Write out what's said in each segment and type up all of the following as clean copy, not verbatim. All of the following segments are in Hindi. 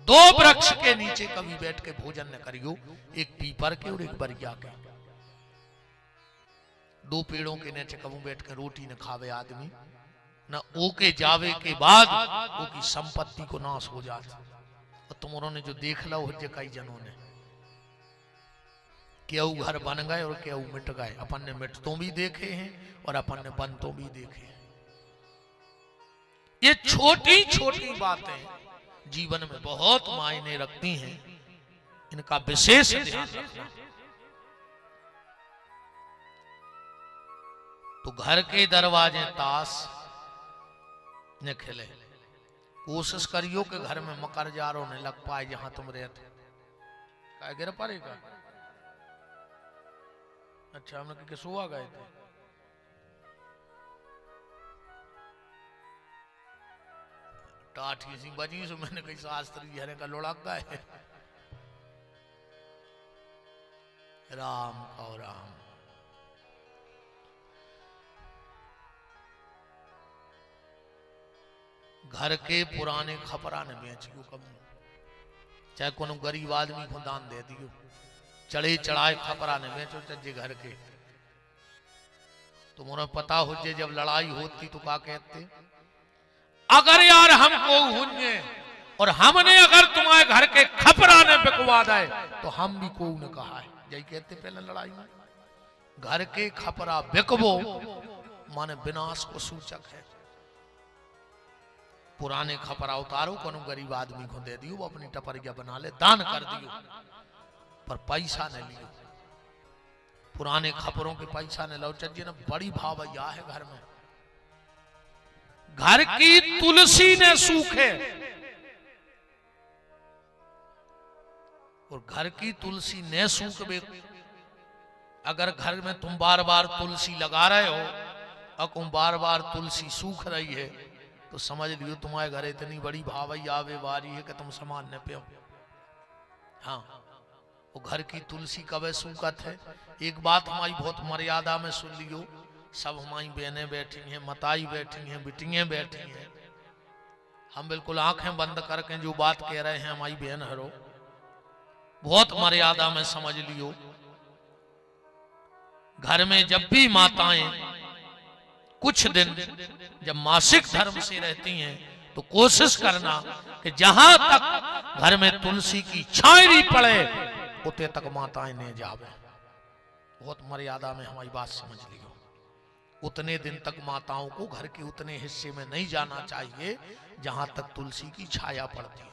दो वृक्ष के नीचे कभी बैठ के भोजन न करियो, एक पीपर के और एक बरिया के। दो पेड़ों के नीचे कभी बैठ के रोटी न खावे आदमी, न ओके जावे के बाद ओकी संपत्ति को नाश हो जाता। और तुमरों ने जो देख लो हो कई जनों ने, केऊ घर बन गए और केऊ मिट गए। अपन ने मिट तो भी देखे हैं और अपन ने बन तो भी देखे हैं। ये छोटी छोटी बातें जीवन में बहुत मायने रखती हैं, इनका विशेष ध्यान रखना। तो घर के दरवाजे ताश न खेले, कोशिश करियो कि घर में मकर जारो न लग पाए जहां तुम रहते। क्या गिर पड़ेगा? अच्छा, हम लोग सुआ गए थे। टाठी सी बजी सो मैंने कही शास्त्री हरे का लोड़ाका है। राम और राम। घर के पुराने खपरा ने बेचियो कब, चाहे कोनो गरीब आदमी को दान दे दियो। चढ़े चढ़ाए खपरा ने बेचो चज्जे घर के। तुम्हें पता हो जे जब लड़ाई होती तो क्या कहते, अगर यार हमको हुन्ने और हमने अगर तुम्हारे घर के खपरा ने बिकवा दे तो हम भी को ने कहा है। यही कहते पहले लड़ाई में, घर के खपरा बिकवो माने विनाश को सूचक है। पुराने खपरा उतारो, कोनो गरीब आदमी को दे दियो, वो अपनी टपरिया बना ले, दान कर दियो, पर पैसा न लियो। पुराने खपरों के पैसा न लो। चज्जे ना बड़ी भावैया है घर में। घर की तुलसी ने सूखे और घर की तुलसी ने सूखबे। अगर घर में तुम बार बार तुलसी लगा रहे हो और तुम बार बार तुलसी सूख रही है तो समझ लियो तुम्हारे घर इतनी बड़ी भावैया आवे वारी है कि तुम समान न पे। हाँ, वो घर की तुलसी कब सूखत है। एक बात हमारी बहुत मर्यादा में सुन लियो, सब हमारी बहनें बैठी हैं, मताई बैठी हैं, बिटियां बैठी हैं। हम बिल्कुल आंखें बंद करके जो बात कह रहे हैं हमारी बहन हरो, बहुत मर्यादा में समझ लियो। घर में जब भी माताएं कुछ दिन जब मासिक धर्म से रहती हैं तो कोशिश करना कि जहां तक घर में तुलसी की छायरी पड़े उतने तक माताएं ने जावे। बहुत मर्यादा में हमारी बात समझ लियो। उतने दिन तक माताओं को घर के उतने हिस्से में नहीं जाना चाहिए जहां तक तुलसी की छाया पड़ती है।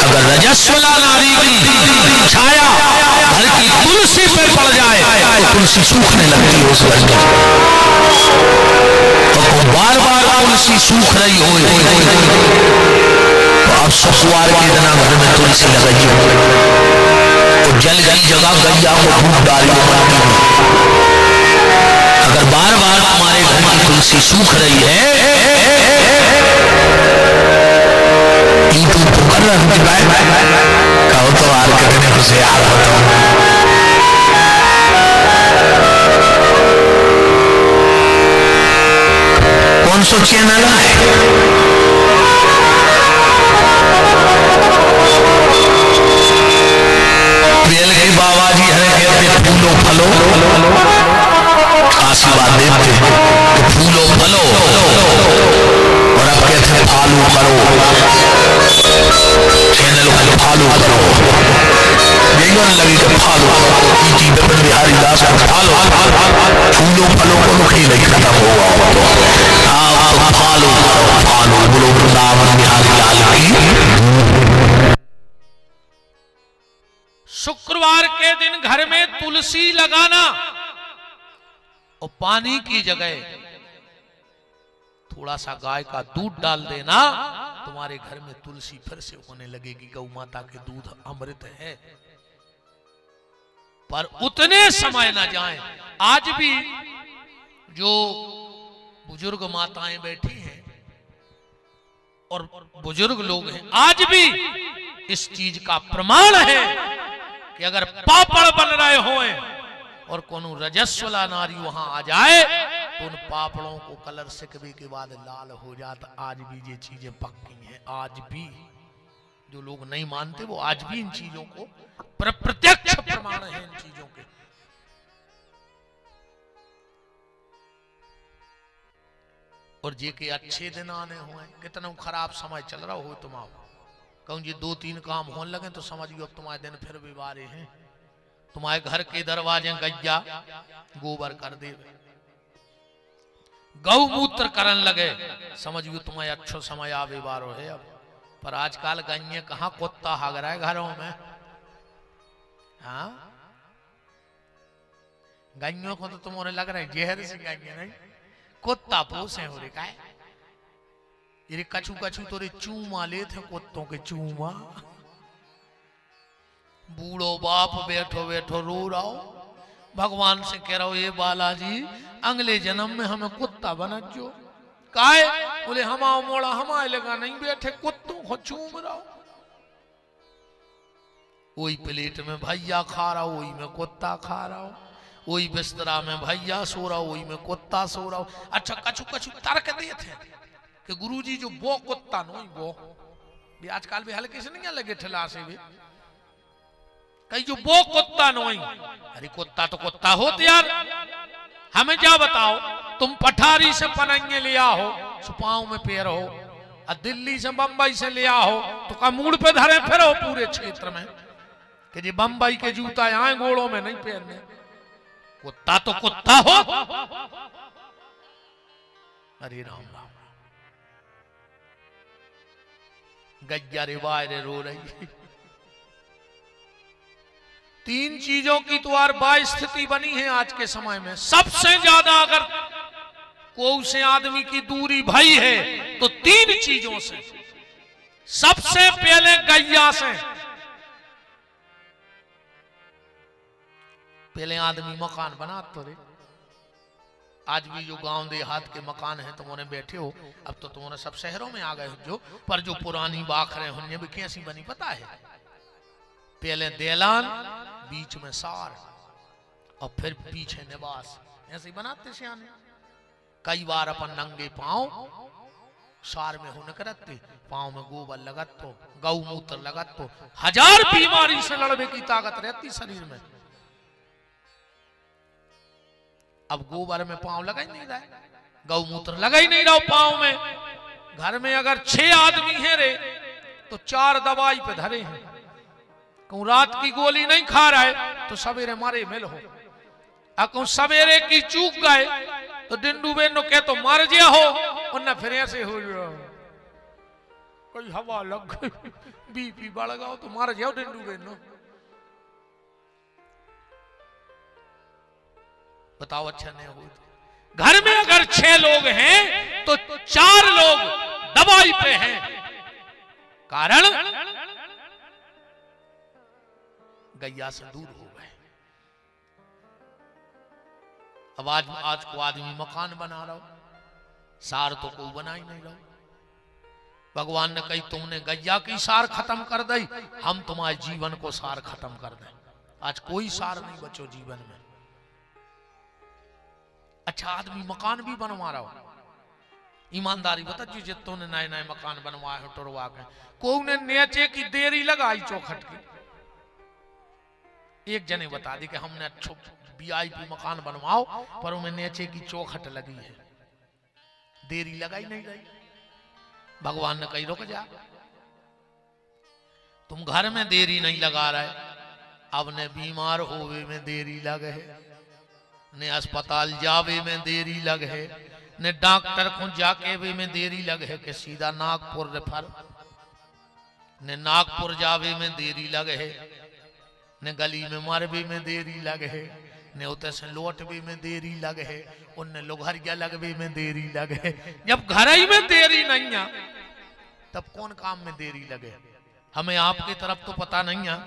अगर रजस्वला नारी की छाया घर की तुलसी पर पड़ जाए तो तुलसी सूखने लगती है उस घर तो बार बार तुलसी सूख रही हो तो अब ससुराल के दिन घर में तुलसी लगाई हो तो जल गई जगह गैया को धूप डाली। अगर बार बार हमारे घर की तुलसी सूख रही है यूट्यूब कर कहो तो आर करने से आ कौन सो चैनल है बेल के बाबा जी हरे कहते फूलो फलो आशीर्वाद देते तो फूलो फलो और अब कहते हैं फालू करो चैनल को फालू करो। यही होने लगी कि फालू पीटी विपिन बिहारी दास को फालो फूलो फलो को नुखी नहीं खत्म होगा आप फालू फालू बोलो वृंदावन बिहारी लाल की। शुक्रवार के दिन घर में तुलसी लगाना और पानी की जगह थोड़ा सा गाय का दूध डाल देना, तुम्हारे घर में तुलसी फिर से होने लगेगी। गौ माता के दूध अमृत है। पर उतने समय ना जाएं। आज भी जो बुजुर्ग माताएं बैठी हैं और बुजुर्ग लोग हैं, आज भी इस चीज का प्रमाण है कि अगर पापड़ बन रहे हों और कोनो रजस्वला नारी वहां आ जाए तो उन पापड़ों को कलर सिकवे के बाद लाल हो जाता। आज भी ये चीजें पक्की हैं। आज भी जो लोग नहीं मानते वो आज भी इन चीजों को प्रत्यक्ष प्रमाण है इन चीजों के। और जे के अच्छे दिन आने हुए, कितना खराब समय चल रहा हो तुम कहूँ जी 2-3 काम होने लगे तो समझियो अब तुम्हारे दिन फिर भी बारे हैं। तुम्हारे घर के दरवाजे गैया गोबर कर दे, गौमूत्र करन लगे, समझियो तुम्हारे अच्छो समय आवे बारो है अब। पर आजकल गैये कहाँ कुत्ता हाग रहा है घरों में। हाँ गैयों को तो तुम्हारे लग रहा है जहर से गैये नहीं, कुत्ता पोसे हो रे का ये कछू कछू तो रे चूमा ले थे कुत्तों के चूमा। बूढ़ो बाप बैठो बैठो रो रहा हो, भगवान से कह रहा हो ये बालाजी अगले जन्म में हमें कुत्ता बना जो काहे, बोले हमारा मोड़ा हमारे लगा नहीं बैठे कुत्तों को चूम रहा हो। वही प्लेट में भैया खा रहा हो, वही में कुत्ता खा रहा हो, वही बिस्तरा में भैया सो रहा हो, वही में कुत्ता सो रहा हो। अच्छा कछु कछु तर्क दिए थे कि गुरुजी जो वो कुत्ता नो वो भी आजकल भी हल्के से नहीं लगे ठिला से भी कहीं जो वो कुत्ता नो। अरे कुत्ता तो कुत्ता हो यार, हमें क्या बताओ, तुम पठारी से पनंगे लिया हो, सुपाओं में पैर हो, और दिल्ली से बंबई से लिया हो तो का मूड पे धरे फिर हो पूरे क्षेत्र में कि जी बंबई के जूता यहाँ गोड़ों में नहीं पहनने। कुत्ता तो कुत्ता हो। अरे राम राम, गैया रे वाय रे रो रही। 3 चीजों की तो बाय स्थिति बनी है आज के समय में। सबसे ज्यादा अगर कोई से आदमी की दूरी भई है तो 3 चीजों से। सबसे पहले गैया से। पहले आदमी मकान बनाते रे, आज भी जो गांव देहात के मकान हैं तुम्हारे बैठे हो, अब तो तुम्हारे सब शहरों में आ गए हो जो, पर जो पुरानी बाखरें होंगे भी कैसी बनी पता है। पहले देलान, बीच में सार और फिर पीछे निवास, ऐसे ही बनाते सियाने। कई बार अपन नंगे पांव सार में होने करते, पांव में गोबर लगत तो, गौमूत्र लगत तो 1000 बीमारी से लड़ने की ताकत रहती शरीर में। अब गोबर में पांव लगा ही नहीं रहा, गौमूत्र लगा ही नहीं रहा पांव में। घर में अगर 6 आदमी है रे तो 4 दवाई पे धरे हैं। कहूं रात की गोली नहीं खा रहा है तो सवेरे मारे मिल हो, कहूं सवेरे की चूक गए तो डिंडू बेन कह तो मर गया हो, और फिर ऐसे हो गया कोई हवा लग गई बीपी बढ़ गया तो मर जाओ डिंडू बेन। बताओ अच्छा नहीं हो। घर में अगर 6 लोग हैं तो 4 लोग दवाई पे हैं, कारण गैया से दूर हो गए। अब आज को आदमी मकान बना रहा हो, सार तो कोई बना ही नहीं रहा। भगवान ने कही तुमने गैया की सार खत्म कर दी, हम तुम्हारे जीवन को सार खत्म कर दें। आज कोई सार नहीं बचो जीवन में। अच्छा आदमी मकान भी बनवा रहा हो, ईमानदारी बता जी जितों ने नए नए मकान बनवाए हो टुरवा के, कोई ने नीचे की देरी लगाई चौखट की। एक जने बता दी कि हमने अच्छो VIP मकान बनवाओ पर उनमें नीचे की चौखट लगी है, देरी लगाई नहीं रही। भगवान ने कही रुक जा, तुम घर में देरी नहीं लगा रहे, अब ने बीमार होवे में देरी लगे है, ने अस्पताल जावे में देरी लगे है, ने डॉक्टर को जाके वे में देरी लगे है कि सीधा नागपुर रेफर, ने नागपुर जावे में देरी लगे है, ने गली में मरबे में देरी लगे है, ने उतर से लौटबे में देरी लगे है, उनने लोहरिया लगवे में देरी लगे है। जब घर ही में देरी नहीं है तब कौन काम में देरी लगे। हमें आपकी तरफ तो पता नहीं है,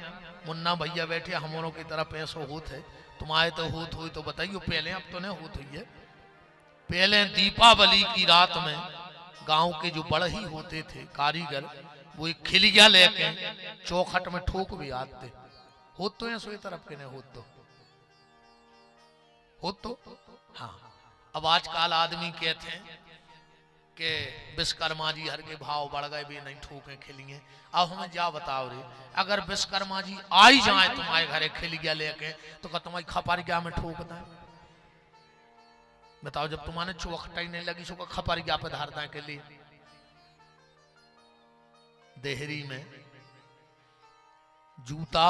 मुन्ना भैया बैठे हमारों की तरफ ऐसा होत है, तुम्हारे तो होत हुई तो बताइए। पहले अब तो नहीं होत हुई है। पहले दीपावली की रात में गांव के जो बड़ही होते थे कारीगर, वो एक खिलिया लेके चौखट में ठोक भी आते। होत तो ऐसो तरफ के नहीं होत तो हाँ। अब आजकल आदमी कहते हैं के विश्वकर्मा जी हर के भाव बढ़ गए भी नहीं ठोके खिलिए। अब हमें जा बताओ रे, अगर विश्वकर्मा जी आई जाए तुम्हारे घरे खिल गया लेके तो क्या तुम्हारी खपारी क्या में ठोक दें? बताओ, जब तुम्हारे चौखटा ही नहीं लगी सो खपारी क्या पे धार दें के लिए? देहरी में जूता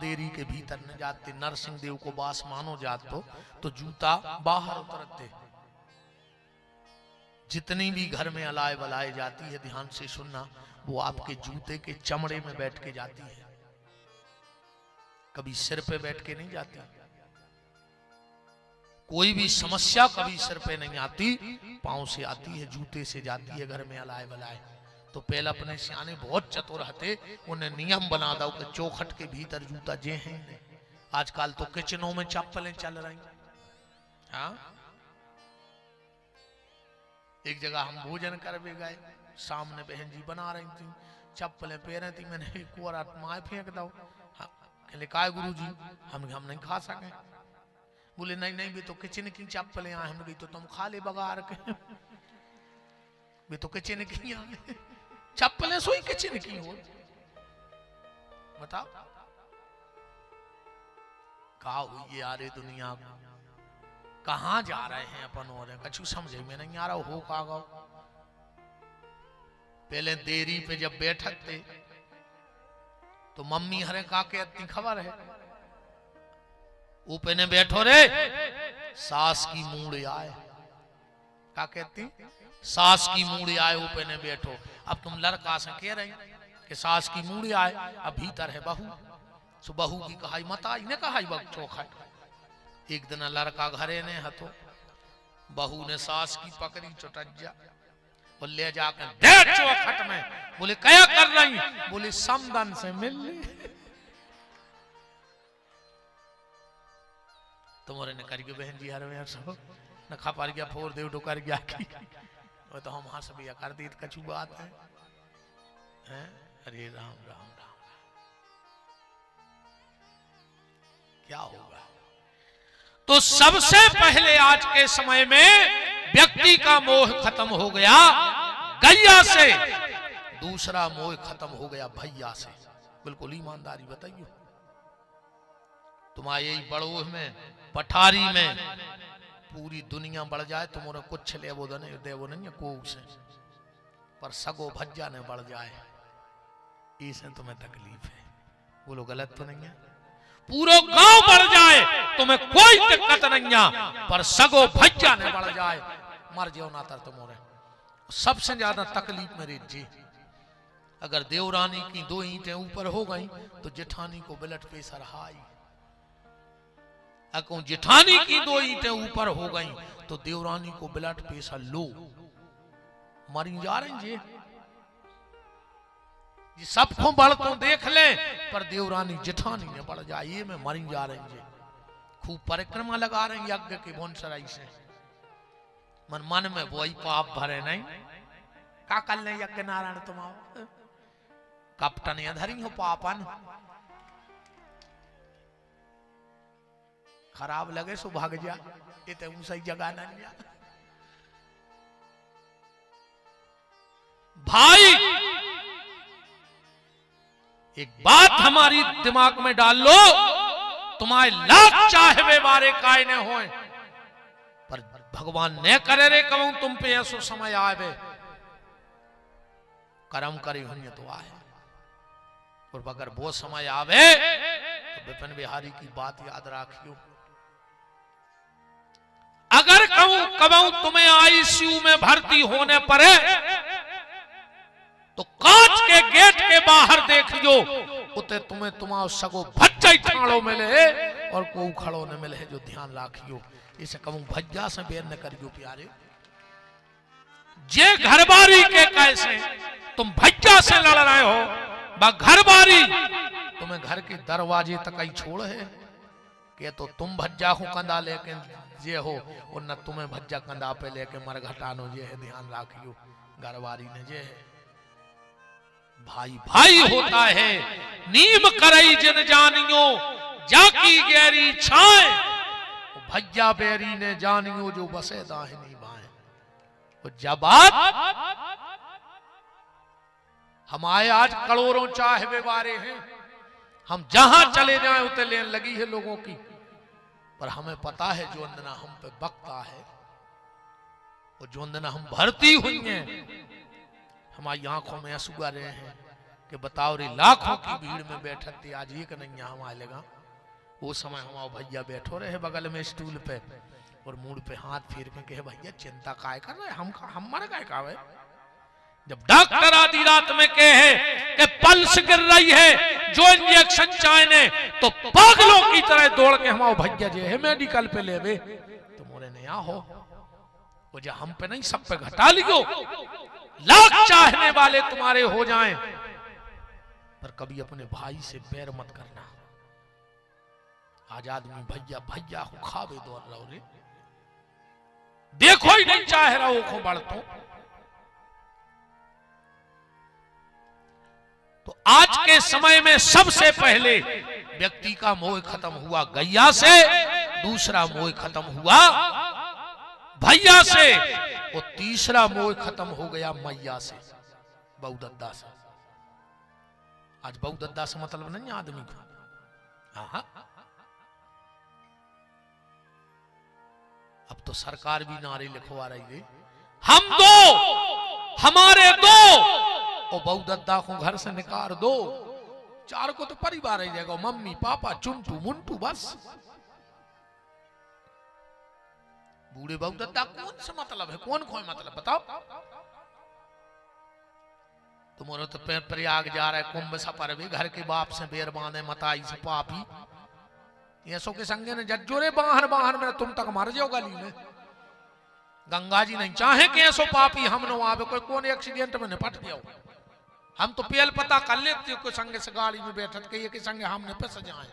देरी के भीतर न जाते, नरसिंह देव को बास मानो जात तो जूता बाहर उतरते। जितनी भी घर में अलाए बलाए जाती है, ध्यान से सुनना, वो आपके जूते के चमड़े में बैठ के जाती है, कभी सिर पे बैठ के नहीं जाती। कोई भी समस्या कभी सिर पे नहीं आती, पांव से आती है, जूते से जाती है घर में अलाए बलाए। तो पहले अपने सियाने बहुत चतुर हते, उन्हें नियम बना दो कि चौखट के भीतर जूता जे हैं। आजकल तो किचनों में चप्पलें चल रही। हाँ, एक जगह हम भोजन कर भी गए, सामने बहन जी बना रही थी, चप्पलें पहने थी, मैंने एक और माए फेंक दो। कहले काय गुरु जी, हम नहीं खा सके। बोले नहीं नहीं, भी तो किचन की चप्पलें आए। हम गई तो तुम खा ले बगार के, भी तो किचन की आए, चप्पलें सोई किचन की हो। बताओ कहा हुई यार ये दुनिया, कहां जा रहे हैं अपन? और कछु समझे में नहीं आ रहा हो का गो। पहले देरी पे जब बैठक थे तो मम्मी हरे का कहती खबर है, ऊपर ने बैठो रे, सास की मूड आए। क्या कहती? सास की मूड आए, ऊपर ने बैठो। अब तुम लड़का से कह रहे कि सास की मूड आए, अब भीतर है बहू, सो बहू की कहाई मत आई ने कहा चौखट। एक दिन लड़का घरे ने हतो, बहू ने सास की पकड़ी चुटज्जा और ले जाकर दे चौखट में। बोले क्या कर रही? बोले समदन से मिल ली। तुम्हारे ने कर बहन जी हर में सो न खपार गया फोर देव डुकर गया की। वो तो हम हंस भी कर दी, कछु बात है, हैं? अरे राम राम राम, क्या होगा? तो सबसे पहले आज के समय में व्यक्ति का मोह खत्म हो गया गैया से, दूसरा मोह खत्म हो गया भैया से। बिल्कुल ईमानदारी बताइए, तुम्हारे यही बड़ोह में पठारी में पूरी दुनिया बढ़ जाए, तुम्हारा कुछ ले वो नहीं है को से, पर सगो भज्जा ने बढ़ जाए, इससे तुम्हें तकलीफ है। बोलो गलत तो नहीं है? पूरा गांव बढ़ जाए तुम्हें कोई दिक्कत नहीं है, पर सगो भज्जा ने बढ़ जाए, मर जाओ ना तर तुम्हारे। सबसे ज्यादा तकलीफ मेरी जी, अगर देवरानी की 2 ईंटें ऊपर हो गई तो जेठानी को ब्लड प्रेशर हाई। अगर जेठानी की 2 ईंटें ऊपर हो गई तो देवरानी को ब्लड प्रेशर लो, मरी जा रही जी। सबको बढ़ तो देख ले, पर देवरानी जेठानी ने बढ़ जाए, ये में मरी जा रही है। खूब परिक्रमा लगा रहे हैं यज्ञ की बोनसराई से, मन में वही पाप भरे नहीं। का कल ने यज्ञ नारायण तुम आओ कपटन धरी हो पापन, खराब लगे सो भाग जा, ये तो सही जगह नहीं जा। भाई एक बात हमारी दिमाग में डाल लो, तुम्हारे लाख चाहे वे बारे काय न होए, पर भगवान ने करे रे कहूं तुम पे ऐसो समय आवे, कर्म करे होंगे तो आए। और अगर वो समय आवे तो विपिन बिहारी की बात याद रखियो, अगर कहूं तुम्हें आईसीयू में भर्ती होने पड़े तो कांच के गेट के बाहर देखियो, उते तुम्हारा सगो भज्जा ही ठाणो मिले और को खड़ो न मिले, जो ध्यान रखियो। इसे कहूं भज्जा से बेर न करियो प्यारे, जे घरबारी के कैसे तुम भज्जा से लड़ रहे हो, बा घरबारी तुम्हें घर के दरवाजे तक ही छोड़ है कि तो तुम भज्जा को कंधा लेके जे हो और न तुम्हें भज्जा कंधा पे लेके मर घटानो जे है, ध्यान रखियो। घरबारी ने जे है भाई भाई होता है, नीम करई जिन जानियो जाकी गहरी छाए, भज्जा बेरी ने जानियो जो बसे दाहिनी बाएं। तो जब आप हमारे आज करोड़ों चाहवे वारे हैं, हम जहां चले जाएं उतने लेन लगी है लोगों की, पर हमें पता है जो अंदना हम पे बकता है, वो जो अंदना हम भरती हुई हैं, हमारी आंखों में आंसू आ रहे हैं कि बताओ रे लाखों की भीड़ में बैठे थे, आज एक नहीं हम आ लेगा। वो समय हमारे भैया बैठो रहे बगल में स्टूल पे और मुंह पे हाथ फेर के कहे भैया चिंता काय कर रहे, हम हमारे काय कावे। जब डॉक्टर आधी रात में कहे कि पल्स गिर रही है, जो इंजेक्शन चाहने, तो पागलों की तरह दौड़ के हमारे भैया जे है मेडिकल पे लेवे, तो मोरे ने यहाँ हो वो जो हम पे नहीं सब पे घटा लियो, लाख चाहने वाले तुम्हारे हो जाएं, पर कभी अपने भाई से बैर मत करना। आज आदमी भैया भैया हो खावे दौड़ रहा रे, देखो ही नहीं चाह रहा हो खो बढ़तो। तो आज के समय में सबसे पहले व्यक्ति का मोह खत्म हुआ गैया से, दूसरा मोह खत्म हुआ भैया से, और तीसरा मोह खत्म हो गया मैया से, बहुदद्दा से। आज बहुदद्दा से मतलब नहीं आदमी को। हाँ, अब तो सरकार भी नारे लिखवा रही है, हम दो हमारे दो, और बहुदद्दा को घर से निकाल दो, चार को तो परिवार ही जाएगा, मम्मी पापा चुंटू मुंटू बस। बूढ़े बहुदद्दा कौन सा मतलब है, कौन कोई मतलब बताओ। तुम्हारे तो प्रयाग जा रहा है कुंभ सफर भी, घर के बाप से बेर बांधे मताई से पापी, ऐसो के संगे ने जज्जोरे बाहर बाहर में तुम तक मर जाओ गली में। गंगा जी नहीं चाहे कि ऐसो पापी हम न आवे, कोई कौन एक्सीडेंट में निपट गया। हम तो पेल पता कर लेते कोई संगे से गाड़ी में बैठत के ये के संगे हमने फंस जाए।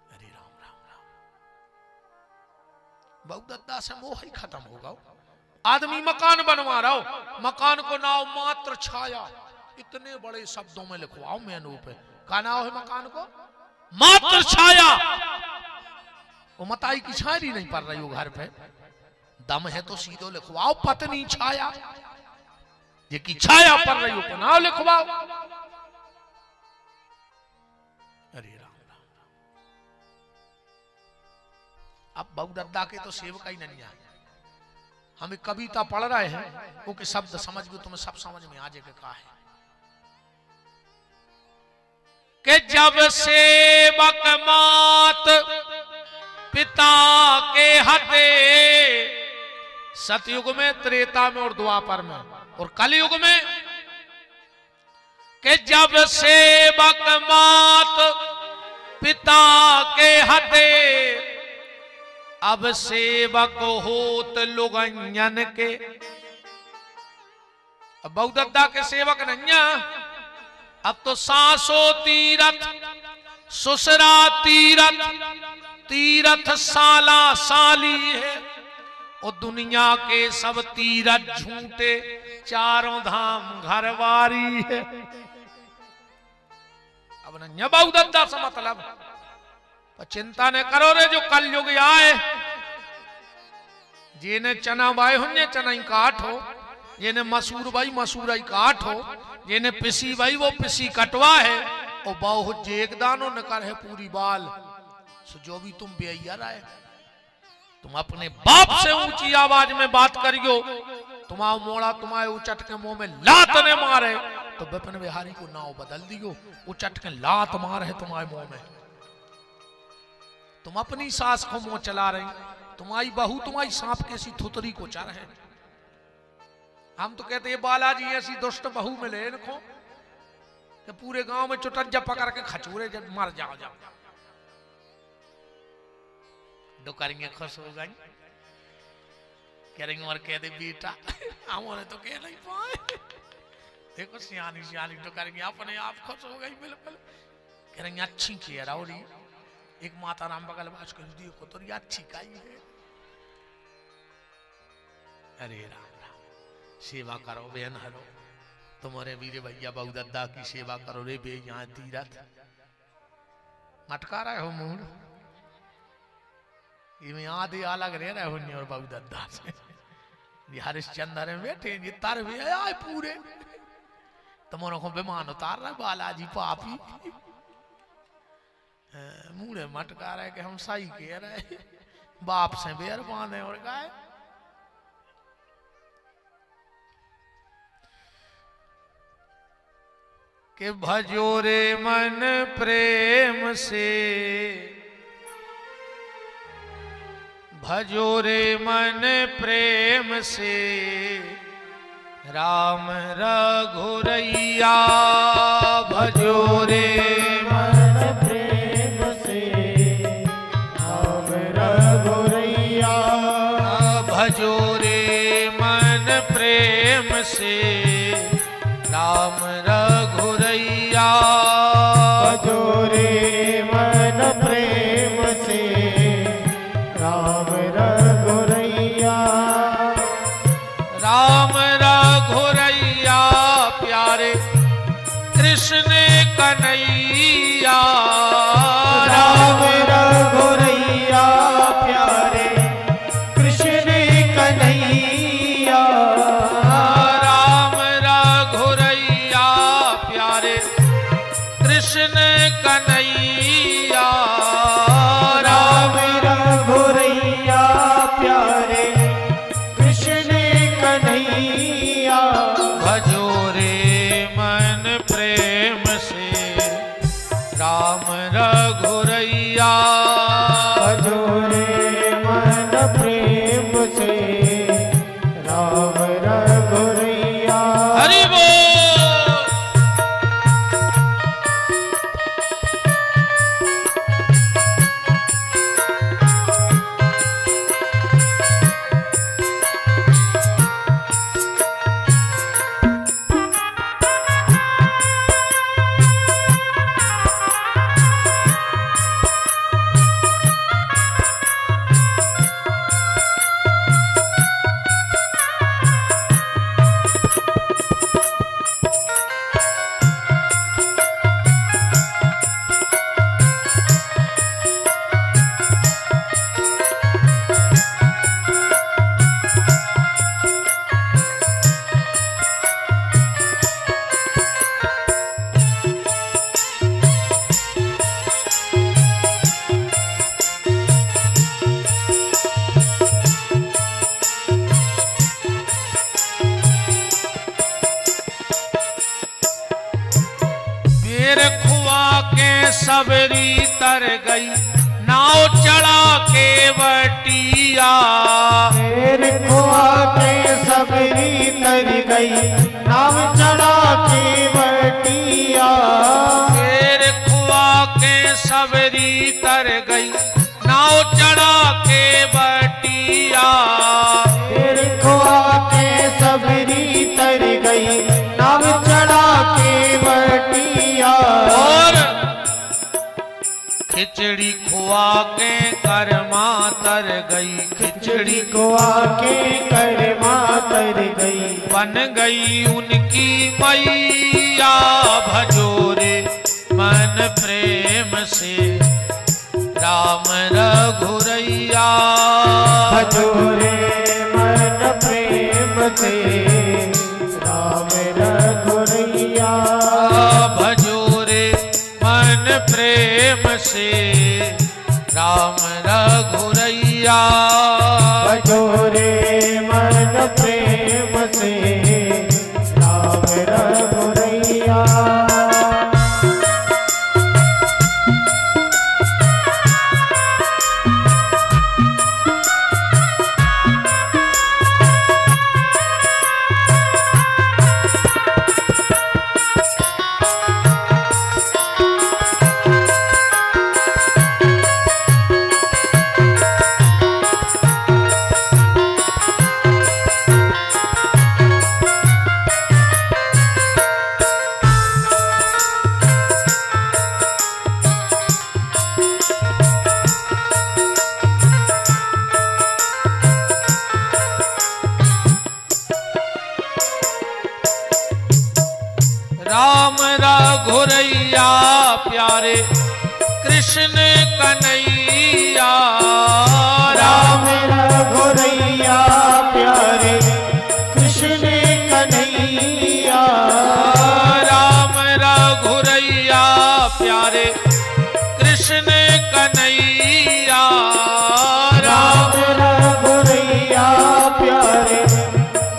अरे राम राम राम, बहुदद्दा से मोह ही खत्म होगा। आदमी मकान बनवा रहा हो, मकान को नाव मात्र छाया, इतने बड़े शब्दों में लिखवाओ मेनू पे, का नाम है मकान को मात्र छाया। वो मताई की छाया नहीं पड़ रही हो घर पे, दम है तो सीधो लिखवाओ पत्नी छाया, ये की छाया पड़ रही हो को नाम लिखवाओ। अरे राम राम, अब बहुदद्दा के तो सेवक ही नहीं आए। हमें कविता पढ़ रहे हैं, वो के शब्द समझ गए, तुम्हें सब समझ में आ जाएगा क्या है कि जब सेवक मात पिता के हते, सतयुग में, त्रेता में और द्वापर में, और कलयुग में कि जब सेवक मात पिता के हते, अब सेवक होत लुगंजन के। अब बहुदद्दा के सेवक नैया, अब तो सासो तीरथ ससुरा तीरथ, तीरथ साला साली है, और दुनिया के सब तीरथ झूठे, चारों धाम घरवारी है। अब नैया बहुदद्दा से मतलब, पर चिंता न करो रे, जो कल युग आए, जेने चना बाय होने चना ही काट हो, जेने मसूर बाई मसूर ही काट हो, जेने पिसी बाई वो पिसी कटवा है, और बहु जेक दानो न कर है पूरी बाल। सो जो भी तुम बेअय्यर आए, तुम अपने बाप से ऊंची आवाज में बात करियो, तुम्हारा मोड़ा तुम्हारे उचट के मुंह में लात ने मारे, तो विपिन बिहारी को नाव बदल दियो, उचट के लात मार है तुम्हारे मुंह में। तुम अपनी सास को मुंह चला रही, तुम्हारी बहू तुम्हारी सांप के सी थुतरी को चर है। हम तो कहते हैं बालाजी ऐसी दुष्ट बहू मिले इनको कि पूरे गांव में चुटंजा पकड़ के खचूरे जब मर जाओ जाओ। डुकरेंगे खुश हो गई, करेंगे और कह दे बेटा, हमारे तो कह नहीं पाए, देखो सियानी सियानी डुकरेंगे अपने आप खुश हो गई बिल्कुल। करेंगे अच्छी किया और एक माता राम बगल बाज कर दी को तो अच्छी काई है। अरे राम राम, सेवा करो बेन हरो, तुम्हारे वीरे भैया बहुदद्दा की सेवा करो रे बे, यहाँ तीरथ मटका रहे हो मूड, इमें आधे अलग रह रहे होनी और बाबू दादा से हरिश्चंद्र में बैठे जी तर भी आए पूरे तुम्हारों को विमान उतार रहा बालाजी पापी मुड़े मटका रहे कि हम सही कह रहे बाप से बेर बांधे और गाय के भजो रे मन प्रेम से भजो रे मन प्रेम से राम रघुरैया भजो रे मन प्रेम से राम रघुरैया भजो रे मन प्रेम से राम रघुरैया भजो रे मन प्रेम से राम रघुरैया राम रघुरैया प्यारे कृष्ण कन्हैया राम रघुरैया प्यारे कृष्ण कन्हैया राम रघुरैया प्यारे कृष्ण कन्हैया राम रघुरैया प्यारे कृष्ण कन्हैया भजो रे मन प्रेम से राम रघुरैया भजो रे मन प्रेम से राम रघुरैया हरि बोल। सबरी तर गई नाव चढ़ा के बटिया शेर खुआ के सबरी तर गई नाव चढ़ा के बटिया शेर खुआ के सबरी तर गई नाव चढ़ा के बटिया शेर खुआ के सबरी तर गई नाव चढ़ा के बटिया और खिचड़ी खुआ के कर्मा तर गई खिचड़ी को आके कर्मा तर गई बन गई उनकी मैया भजो रे मन प्रेम से राम रघुरैया भजो रे मन प्रेम से राम रघुरैया भजो रे मन प्रेम से राम रघुरैया भजो रे मन प्रेम से राम रघुरैया राम रघुरैया प्यारे कृष्ण कन्हैया राम रघुरैया प्यारे कृष्ण कन्हैया। राम रघुरैया प्यारे कृष्ण कन्हैया। राम रघुरैया प्यारे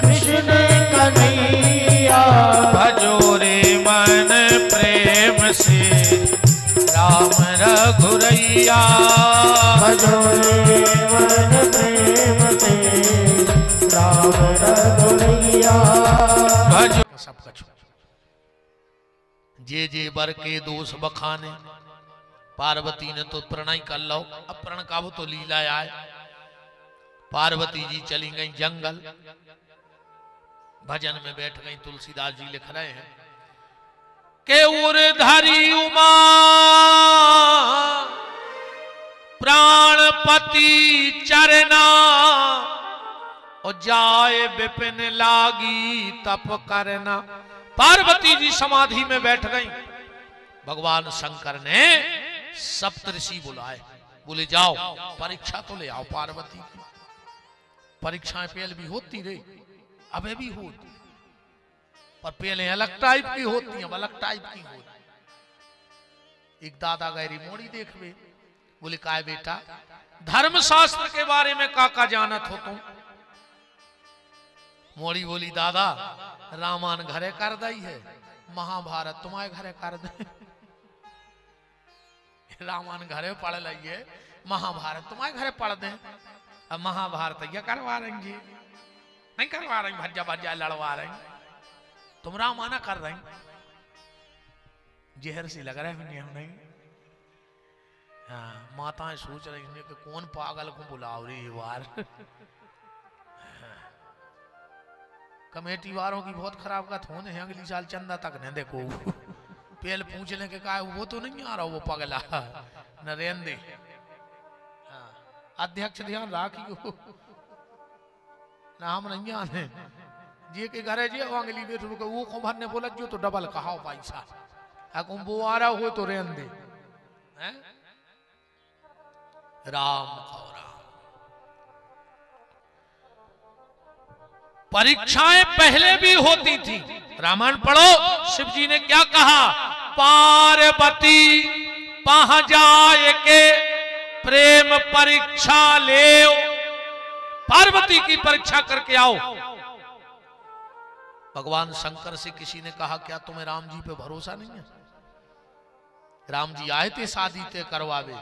कृष्ण कन्हैया। भजो रे मन प्रेम से राम रघुरैया। भजो रे मन प्रेम से राम रघुरैया। भजो सब कछु जे बर के दोष बखाने। पार्वती ने तो प्रणय कर लो, अब प्रण का वो तो लीला आए। पार्वती जी चली गई जंगल, भजन में बैठ गई। तुलसीदास जी लिख रहे हैं के उर्धरी उमा प्राणपति चरना और जाए विपिन लागी तप करना। पार्वती जी समाधि में बैठ गई। भगवान शंकर ने सप्तऋषि बुलाए, बोले जाओ परीक्षा तो ले आओ पार्वती की। परीक्षाएं पहले भी होती रही, अबे भी होती, पर पहले अलग टाइप की होती हैं, अलग टाइप की होती। एक दादा गहरी मोड़ी देखवे, बोले काय बेटा धर्मशास्त्र के बारे में काका जानत हो तुम? मोड़ी बोली दादा रामायण घरे कर दई है, महाभारत तुम्हारे घरे कर दे। रामायण घरे पढ़ लिये, महाभारत तुम्हारे घरे पढ़ दे। अब महाभारत ये करवा रही जी, नहीं करवा रही, भज्जा भज्जा लड़वा रही, तुम रामायण कर रही। जहर सी लग रहा है हम नहीं। हाँ, माताएं सोच रही हैं कि कौन पागल को बुलाओ रे ये बार। कमेटी वालों की बहुत खराब का थोन है, अगली साल चंदा तक न देखो। पहले पूछ ले के कहा वो तो नहीं आ रहा, वो पगला नरेंद्र। हाँ, अध्यक्ष ध्यान राखियो नाम नहीं आने जी के घर है जी अगली बेटू को वो को भरने बोला जो तो डबल कहाओ पैसा। अकुम वो आ रहा हो तो रेन दे हैं? राम खाओ राम। परीक्षाएं पहले भी होती थी। रामायण पढ़ो, शिव जी ने क्या कहा? पार्वती पह जाए के प्रेम परीक्षा ले। पार्वती की परीक्षा करके आओ। भगवान शंकर से किसी ने कहा क्या तुम्हें राम जी पे भरोसा नहीं है? राम जी आए थे शादी तय करवावे।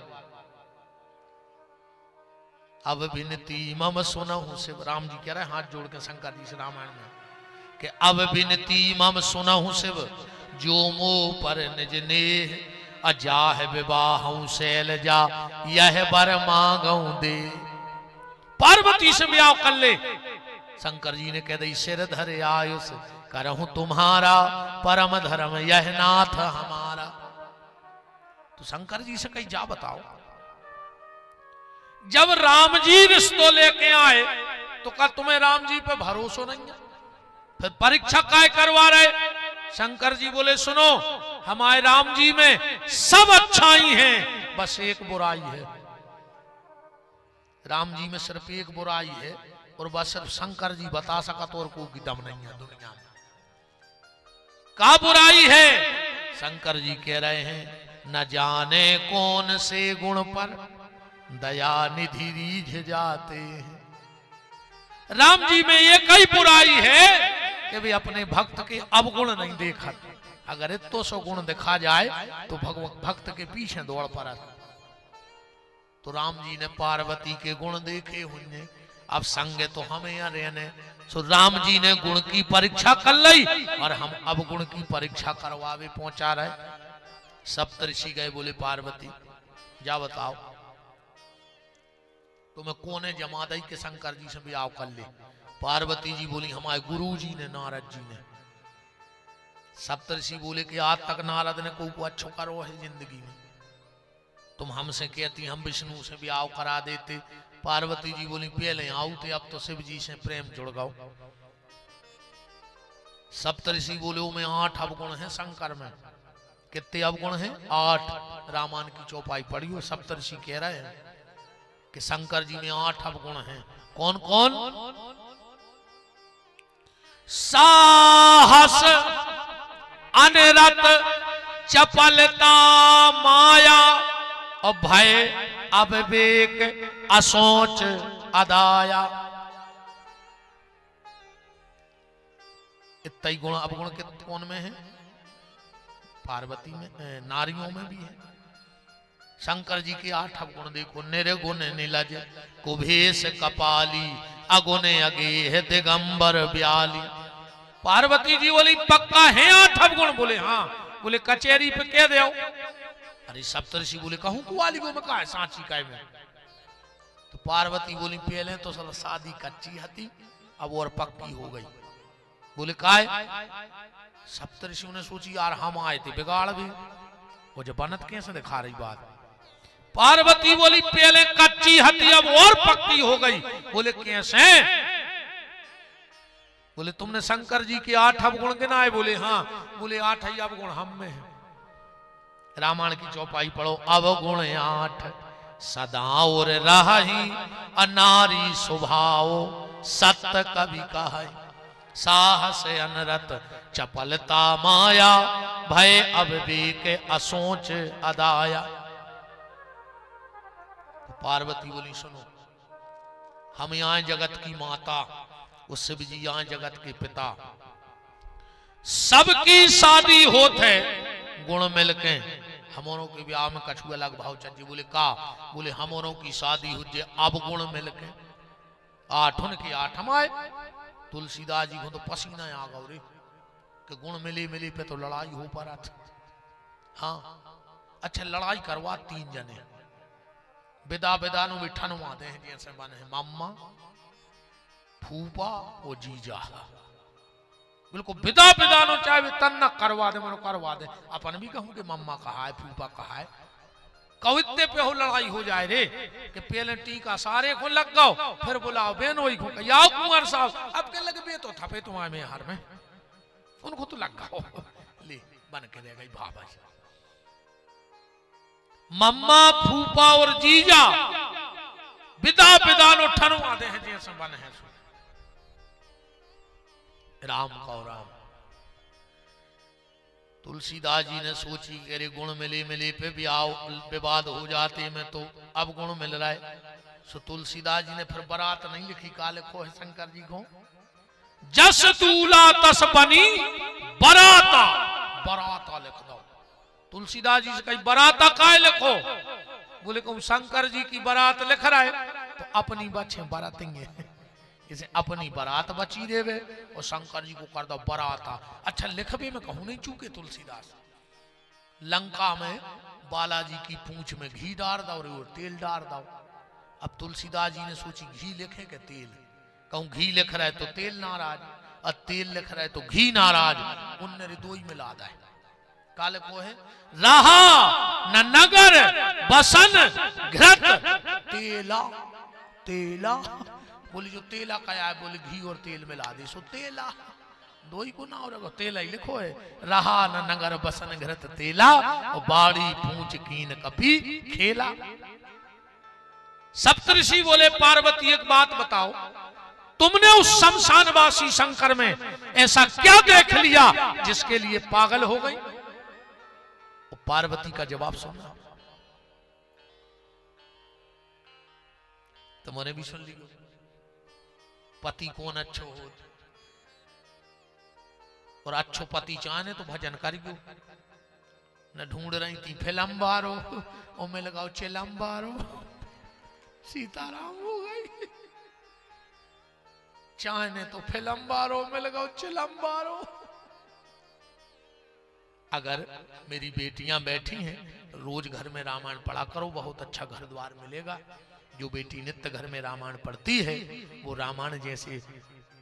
अब विनती मम सुनहु शिव, राम जी कह रहे हाथ जोड़ के शंकर जी से रामायण में कि अब विनती मम सुनहु शिव, जो मोह पर निज नेह, अजाह विवाहु शैलजा, यह बर मांगऊ दे। पार्वती से ब्याह कर ले। शंकर जी ने कह दी सिर धरे आयुष, करहूं तुम्हारा परम धर्म, यह नाथ हमारा। तो शंकर जी से कहीं जा बताओ। जब राम जी रिश्तों लेके आए तो कहा तुम्हें राम जी पे भरोसा नहीं है, फिर परीक्षा काय करवा रहे? शंकर जी बोले सुनो, हमारे राम जी में सब अच्छाई हैं, बस एक बुराई है। राम जी में सिर्फ एक बुराई है और बस सिर्फ शंकर जी बता सका तो और कोई दम नहीं है दुनिया में। क्या बुराई है? शंकर जी कह रहे हैं न जाने कौन से गुण पर दया निधि रीझ जाते हैं। राम जी में एक ही बुराई है कि वे अपने भक्त के अवगुण नहीं देखा। अगर इतो सो गुण दिखा जाए तो भक्त के पीछे दौड़ पड़ा। तो राम जी ने पार्वती के गुण देखे हुए, अब संग तो हमें यहाँ रहने। सो राम जी ने गुण की परीक्षा कर ली और हम अब गुण की परीक्षा करवावे पहुंचा रहे। सप्तऋषि गए, बोले पार्वती जा बताओ तुम्हें कौन है जमा दई के शंकर जी से ब्याह कर ले। पार्वती जी बोली हमारे गुरु जी ने, नारद जी ने। सप्तऋषि बोले कि आज तक नारद ने कोई अच्छो करो है जिंदगी में, तुम हमसे कहती हम विष्णु से ब्याह करा देते। पार्वती जी बोली पहले आओ थे, अब तो शिव जी से प्रेम जुड़ गओ। सप्तऋषि बोले में 8 अवगुण है शंकर में। कितने अवगुण हैं? 8। रामायण की चौपाई पढ़ियो, सप्तऋषि कह रहे हैं। कि शंकर जी में 8 अवगुण हैं। कौन कौन? साहस, अनरत, चपलता, माया और भय, अविवेक, असोच, अदाया। इतना ही गुण अवगुण के कौन में है? पार्वती में, नारियों में भी है। शंकर जी के 8 अवगुण देखो। निर्गुण नीलज, कुभेश कपाली, अगुण अगेह दिगंबर ब्याली। पार्वती जी बोली पक्का है 8 अवगुण? बोले हाँ। बोले कचहरी पे कह दो। अरे सप्तऋषि बोले कहूं कुआली को में का है सांची का में। तो पार्वती बोली पहले तो साला शादी कच्ची हती, अब और पक्की हो गई। बोले काय? सप्तऋषियों ने सोची यार हम आए थे बिगाड़ भी, वो जो बनत कैसे दिखा रही बात। पार्वती बोली पहले कच्ची हती अब और पक्की हो गई। बोले कैसे? बोले तुमने शंकर जी के 8 अवगुण गिनाए? बोले हाँ। बोले 8 ही अवगुण हम में है। रामायण की चौपाई पढ़ो। अवगुण 8 सदा और रही, अनारी स्वभाव सत्य कवि कहे। साहस अनरत, चपलता, माया, भय, अविवेक, असोच, अदाया। पार्वती बोली सुनो, हम यहाँ जगत की माता, वो शिव जी यहाँ जगत के पिता, सबकी शादी होत है गुण मिलके। हमोरों के ब्याह में कछु अलग भाव चाहिए। बोले का? बोले हमोरों की शादी हो जाए अब गुण मिलके। 8 के 8 हम आए। तुलसीदास जी को तो पसीना आ गया रे कि गुण मिले मिले पे तो लड़ाई हो पा था। हाँ अच्छा, लड़ाई करवा 3 जने विदा विदा नु बिठनवा दे हैं जैसे बने हैं मम्मा, फूफा और जीजा। बिल्कुल विदा विदा नु चाहे तन न करवा दे, मनो करवा दे। अपन भी कहूं कि मम्मा कहा है, फूफा कहा है, कवित्ते पे हो लड़ाई हो जाए रे कि पहले टीका सारे को लग गओ, फिर बुलाओ बेनोई को याओ कुंवर साहब। अब के लगे बे तो थपे तुम्हारे में हर में उनको तो लग गओ ले बन के रह गई भाभा। मम्मा, फूफा और जीजा विदा विदा नो ठनवा दे हैं जैसे बने हैं। राम का राम। तुलसीदास जी ने सोची कि अरे गुण मिले मिले पे भी आओ विवाद हो जाते में तो अब गुण मिल रहा है। सो तुलसीदास जी ने फिर बारात नहीं लिखी, का लिखो है शंकर जी को? जस दूला तस बनी बराता। बराता लिख दो। तुलसीदास जी से कही बराता काय लिखो? बोले को शंकर जी की बारात लिख रहा है तो अपनी बच्चे बरातेंगे, इसे अपनी बारात बची देवे और शंकर जी को कर दो बराता। अच्छा लिखबे में कहूं नहीं चूके तुलसीदास। लंका में बालाजी की पूंछ में घी डाल दो और तेल डाल दो। अब तुलसीदास जी ने सोची घी लिखे के तेल? कहूं घी लिख रहा है तो तेल नाराज, और तेल लिख रहा है तो घी नाराज। उनने दो ही मिला दा है। काले को है रहा न नगर बसन घृत तेला। तेला बोली जो तेला कया है, बोले घी और तेल मिला दे सो तेला। दो ही को ना और तेला ही लिखो है। रहा न नगर बसन घृत तेला, और बाड़ी पूंछ कीन कपी खेला। सप्तऋषि बोले पार्वती एक बात बताओ, तुमने उस शमशानवासी शंकर में ऐसा क्या देख लिया जिसके लिए पागल हो गई? पार्वती का जवाब सुनना, तुमने भी सुन लियो। पति कौन अच्छो हो, और अच्छो पति चाहे तो भजन करियो। न ढूंढ रही थी फिल्म बारो और मैं लगाओ चिलम बारो, सीताराम हो गई। चाहे तो फिल्म बारो में लगाओ चिलम बारो। अगर मेरी बेटियां बैठी हैं रोज घर में रामायण पढ़ा करो, बहुत अच्छा घर द्वार मिलेगा। जो बेटी नित्य घर में रामायण पढ़ती है वो रामायण जैसे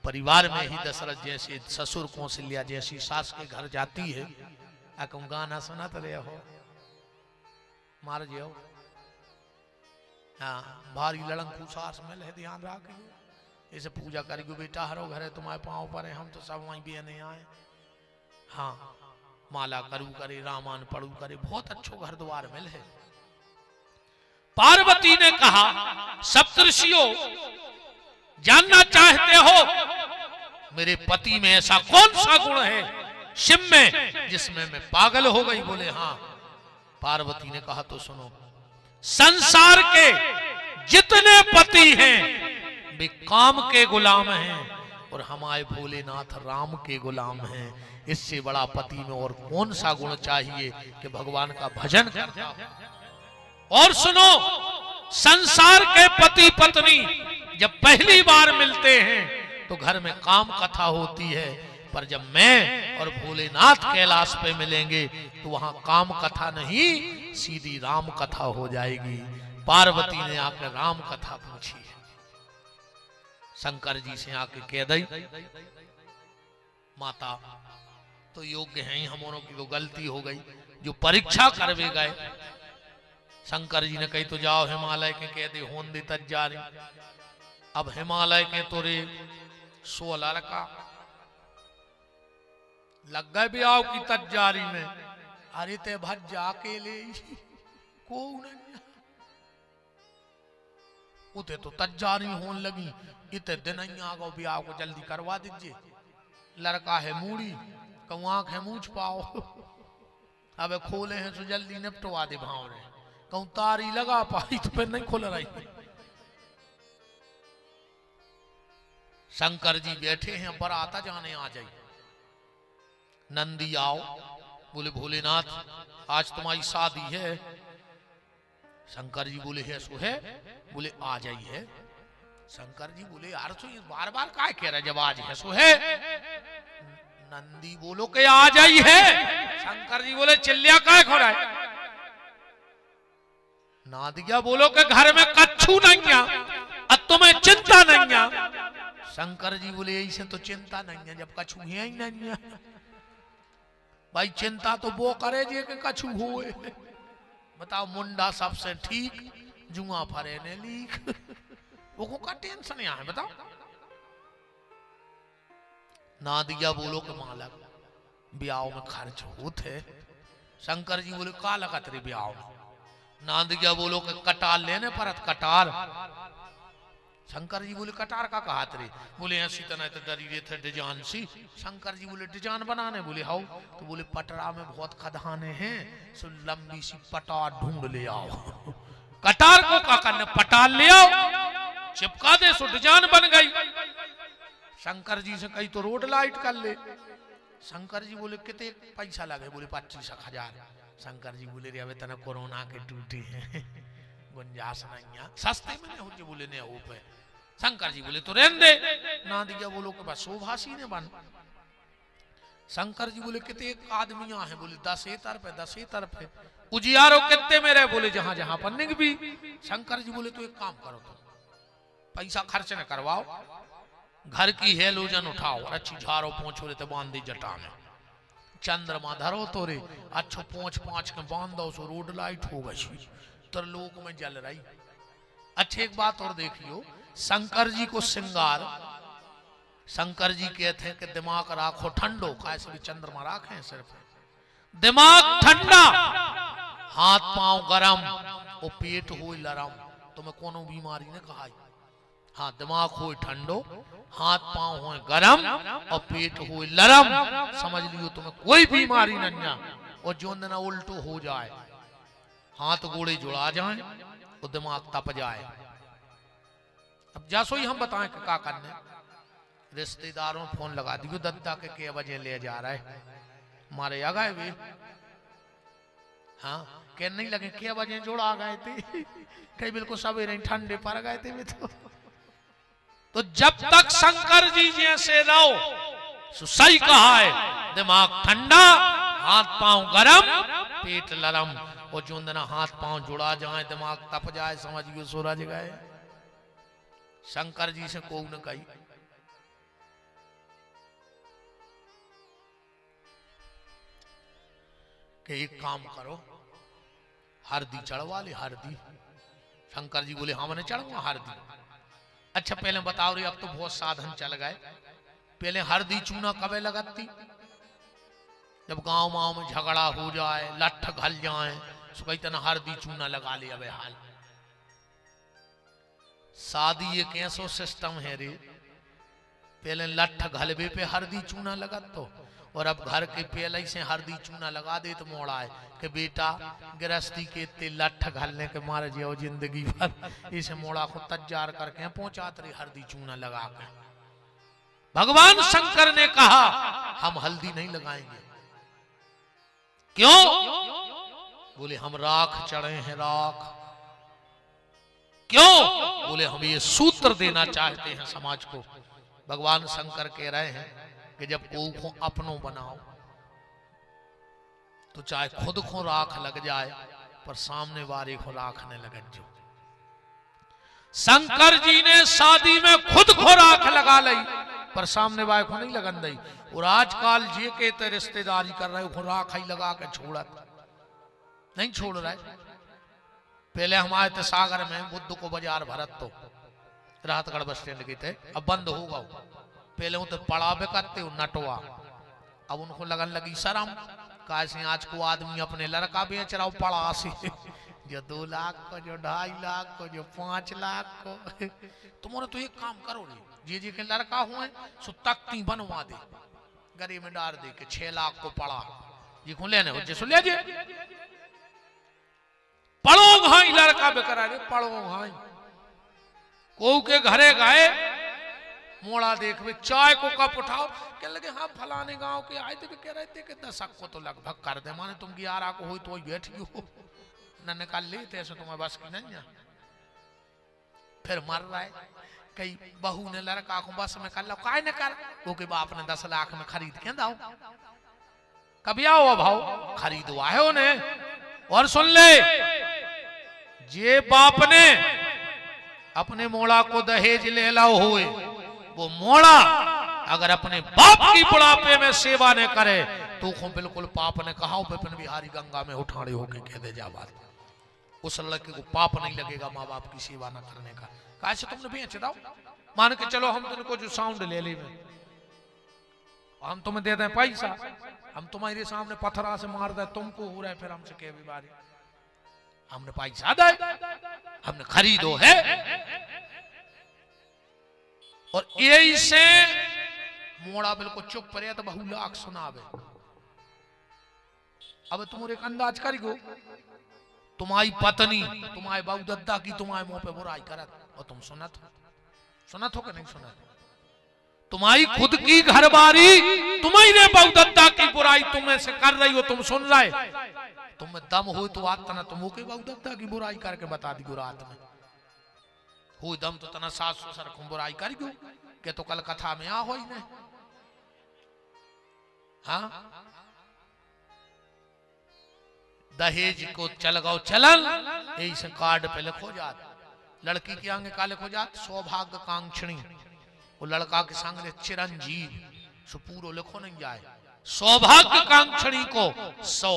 परिवार में ही दशरथ जैसे ससुर कौशल्या जैसी सास के घर जाती है। अकम गाना सुनाते रहे हो मार जियो। हाँ भारी लड़ंकू सास मिल है, ध्यान रखियो। ऐसे पूजा करियो बेटा हरो घरे तुम्हारे पाँव पर है, हम तो सब वहीं भी नहीं आए। हाँ माला करू करे, रामायण पढ़ू करे, बहुत अच्छो घर द्वार मिल है। पार्वती ने कहा, सप्तऋषियों, जानना चाहते हो मेरे पति में ऐसा कौन सा गुण है शिव में जिसमें मैं पागल हो गई? बोले हाँ। पार्वती ने कहा तो सुनो, संसार के जितने पति हैं वे काम के गुलाम हैं और हमारे भोलेनाथ राम के गुलाम हैं। इससे बड़ा पति में और कौन सा गुण चाहिए कि भगवान का भजन करता हो। और सुनो, संसार के पति पत्नी जब पहली बार मिलते हैं तो घर में काम कथा होती है, पर जब मैं और भोलेनाथ कैलाश पे मिलेंगे तो वहां काम कथा नहीं, सीधी राम कथा हो जाएगी। पार्वती ने आकर राम कथा पूछी है। शंकर जी से आके कह दई, माता तो योग्य हैं, हमों की तो गलती हो गई, जो परीक्षा करवे गए। शंकर जी ने कही तो जाओ हिमालय के कह दे होन दे तजारी। अब हिमालय के तोरे 16 का लग गए ब्याह की तजारी में। अरे ते भज जाके ले को उते तो तजारी होने लगी, इतने दिन आ गो ब्याह को जल्दी करवा दीजिए। लड़का है मूड़ी, कहूँ आंख है मूछ पाओ, अब खोले हैं तो जल्दी निपटवा दे भाव ने। कहूँ तारी लगा पाई तो फिर नहीं खुल रही। शंकर जी बैठे हैं, बराता जाने आ जाए। नंदी आओ, बोले भोलेनाथ आज तुम्हारी शादी है। शंकर जी बोले है सो है, बोले आ जाई है। शंकर जी बोले यार तो बार बार काय कह रहा है, जब आज है सो है। नंदी बोलो के आ जाई है। शंकर जी बोले चिल्लिया काय खो रहा है। नादिया बोलो के घर में कच्छू नहीं है, अब तुम्हें चिंता नहीं है। शंकर जी बोले ऐसे तो चिंता नहीं है जब कछू है ही नहीं है। भाई चिंता तो वो करे जे के कछू होए। बताओ मुंडा सबसे ठीक, जुआ फरे ने लीक, वो को का टेंशन यहाँ है बताओ। नादिया बोलो के मालक ब्याह में खर्च होते। शंकर जी बोले का लगा तेरे ब्याह में। नादिया बोलो के कटार लेने परत कटार। शंकर जी बोले कटार का कहा तेरे। बोले ऐसी तरह तो डरी रहे थे डिजाइन सी। शंकर जी बोले डिजाइन बनाने। बोले हाउ। तो बोले पटरा में बहुत खदाने हैं, सो लंबी सी पटार ढूंढ ले आओ। कटार को का करने, पटार ले आओ, चिपका दे सो डिजाइन बन गई। शंकर जी से कही तो रोड लाइट कर ले। शंकर जी बोले कितने पैसा लगे। बोले 25,000। शंकर जी बोले रे तना कोरोना के टूटे हैं, गुंजाइश नहीं है, सस्ते में हो जो बोले नहीं हो पे। शंकर जी बोले तो रहने दे। ना दिया बोलो के बस शोभासी ने बन। शंकर जी बोले कितने आदमियां हैं। बोले 10 तरफ है, 10 तरफ है। उजियारो कितने में रहे। बोले जहां जहां पर भी। शंकर जी बोले तो एक काम करो, तो पैसा खर्च न करवाओ, घर की हेलोजन उठाओ और अच्छी झाड़ो पोंछो ले तो बांध दी जटा में। चंद्रमा धरो तो रे अच्छो पोंछ पांच के बांध दो, सो रोड लाइट हो गई, त्रिलोक में जल रही। अच्छी एक बात और देखियो, शंकर जी को श्रृंगार, शंकर जी कहते हैं कि दिमाग राखो ठंडो, कैसे भी चंद्रमा राखे सिर्फ दिमाग ठंडा, हाथ पांव गरम और पेट हो लरम, तुम्हें कोनो बीमारी ने कहा। हाँ दिमाग हो ठंडो, हाथ पांव हो गरम और पेट हो लरम, समझ लियो तुम्हें कोई बीमारी नहीं। और जो दिन उल्टो हो जाए, हाथ गोड़े जुड़ा जाए और दिमाग तप जाए। अब जैसो ही हम बताएं कि क्या करने। रिश्तेदारों फोन लगा दियो, दद्दा के बजे ले जा रहा है, मारे आ गए वे। हाँ कह नहीं लगे क्या बजे जुड़ा गए थे, कई बिल्कुल सवेरे ठंडे पर गए थे वे। तो जब तक शंकर जी जैसे रहो, सही कहा है, दिमाग ठंडा, हाथ पांव गरम, पेट लरम। और जो दिन हाथ पांव जुड़ा जाए, दिमाग तप जाए, समझिए सूरज गए। शंकर जी से को न कही कि एक काम करो, हरदी चढ़वा ले। हरदी। शंकर जी बोले हाँ मैंने चढ़वा हरदी। अच्छा पहले बताओ रे, अब तो बहुत साधन चल गए। पहले हरदी चूना कबे लगाती, जब गांव मांव में झगड़ा हो जाए, लठ घल जाए, तो कई तना हरदी चूना लगा ले। अब हाल शादी एक ऐसो सिस्टम है रे, पहले लठ घलबे पे हरदी चूना लगा तो, और अब घर के पहले से हरदी चूना लगा दे तो मोड़ा है कि बेटा गृहस्थी के इतने लठ घलने के मारे जो जिंदगी भर इसे मोड़ा को तैयार करके पहुंचात रही हरदी चूना लगा के। भगवान शंकर ने कहा हम हल्दी नहीं लगाएंगे। क्यों? बोले हम राख चढ़े हैं, राख। क्यों? बोले हम ये सूत्र देना चाहते हैं समाज को। भगवान शंकर कह रहे हैं कि जब को अपनों बनाओ तो चाहे खुद को राख लग जाए पर सामने वाले को राख न लगे। जो शंकर जी ने शादी में खुद को राख लगा ली पर सामने वाले को नहीं लगन दी। और आजकल जे के ते रिश्तेदारी कर रहे हो राख ही लगा के छोड़ा नहीं छोड़ रहा है। पहले हमारे थे सागर में बुद्ध को बाजार भरत तो राहतगढ़ बस स्टैंड की थे, अब बंद होगा। पहले वो तो पड़ा बेकते नटवा, अब उनको लगन लगी शर्म। कैसे आज को आदमी अपने लड़का बेच रहा हो पड़ा से, जो 2 लाख को, जो 2.5 लाख को, जो 5 लाख को। तुम्हारा तो एक काम करो रे, जे के लड़का हुए सो तख्ती बनवा दे, गरी में डाल दे के 6 लाख को पड़ा जी को लेने हो जैसो ले जे पढ़ो भाई लड़का बेकरा रे, पढ़ो भाई को के घरे गए मोड़ा देख चाय को कप उठाओ, कह लगे हाँ फलाने गांव के आए थे, कह रहे थे कि 10 को तो लगभग कर दे, माने तुम 11 को हो तो बैठ गई हो न निकाल लेते ऐसे तुम्हें बस की नहीं है। फिर मर रहा है कई बहू ने लड़का को बस में कर लो, काय न कर वो के बाप ने 10 लाख में खरीद के दाओ, कभी आओ भाव खरीदो आए हो ने। और सुन ले, जे बाप ने अपने मोड़ा को दहेज ले लाओ हुए, वो मोड़ा अगर अपने बाप की बुढ़ापे में सेवा ने करे तो बिल्कुल पाप ने कहा विपिन बिहारी गंगा में उठाड़े होके कह दे जा बात। उस लड़के को पाप नहीं लगेगा माँ बाप की सेवा न करने का। कैसे तुमने बेच दो, मान के चलो हम तुमको जो साउंड ले ली में हम तुम्हें दे दें पैसा, हम तुम्हारे सामने पत्थरा से मार दे, तुमको हो रहा है फिर हमसे कह बीमारी, हमने पैसा दे, हमने खरीदो है। और यही से मोड़ा बिल्कुल चुप पड़े तो बहु लाख सुनावे। अब तुम एक अंदाज करियो, तुम्हारी पत्नी तुम्हारे बाबू दद्दा की तुम्हारे मुंह पे बुराई करत और तुम सुनत हो कि नहीं सुनत? तुम्हारी खुद की घरवाली तुम्हारे बाबू दद्दा की बुराई तुम्हें से कर रही हो, तुम सुन रहे, तुम्हें दम हो तो आज तना तुम के बाबू दद्दा की बुराई करके बता दी रात में हो दम तो तना सास ससुर को बुराई कर गयो के तो कल कथा में आ हो ही नहीं। हाँ दहेज को चल गो चलन यही से कार्ड पे लिखो जात, लड़की के आगे का लिखो जात सौभाग्य कांक्षणी, वो लड़का के संग चिरंजीव सो पूरो लिखो नहीं जाए। सौभाग्य कांक्षणी को 100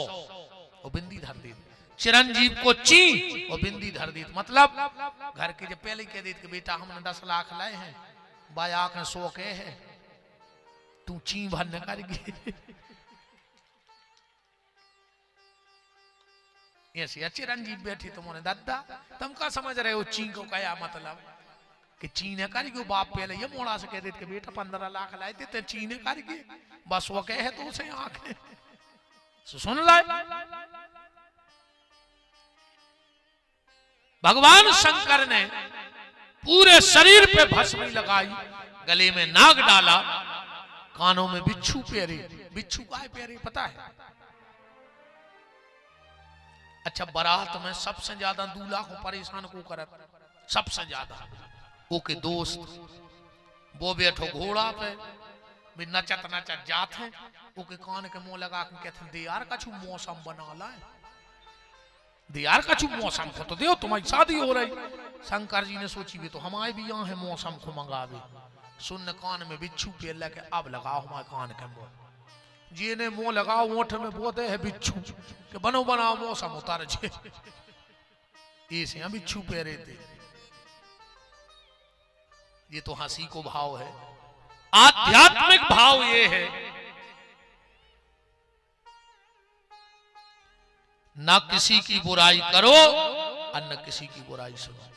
और बिंदी धर दी, चिरंजीव को ची और बिंदी धर दी। मतलब घर के जब पहले कह दी कि बेटा हमने 10 लाख लाए हैं, बाया के 100 के है, तू ची भरने करेगी ऐसे चिरंजीव बैठी तुम्हारे दादा, तुम क्या समझ रहे हो ची को क्या मतलब कि ची ने करेगी। बाप पहले ये मोड़ा से कह देते कि बेटा 15 लाख लाए थे, ची ने करेगी, बस वो कहे तो उसे आंखें सुन लाए। भगवान शंकर ने पूरे शरीर पे भस्मी लगाई, गले में नाग डाला, कानों में बिच्छू पेरे। बिच्छू काय पेरे पता है? अच्छा बारात में सबसे ज्यादा दूल्हा को परेशान को करत, सबसे ज्यादा वो के दोस्त, वो बैठो घोड़ा पे भी नचत नचत जात है, वो के कान के मुंह लगा के कहते दे यार कछु मौसम बना लाए, दे यार कछु मौसम को तो दो, तुम्हारी शादी हो रही। शंकर जी ने सोची भी तो हमारे भी यहाँ है मौसम को मंगावे, सुन कान में बिच्छू पेर लगे अब लगाओ हमारे कान के मुंह, जी ने मुंह लगाओ ओठ में बोते है बिच्छू के बनो बनाओ मौसम उतार जे, ऐसे बिच्छू पेरे थे। ये तो हंसी को भाव है, आध्यात्मिक भाव ये है न किसी की बुराई करो और न किसी की बुराई सुनो।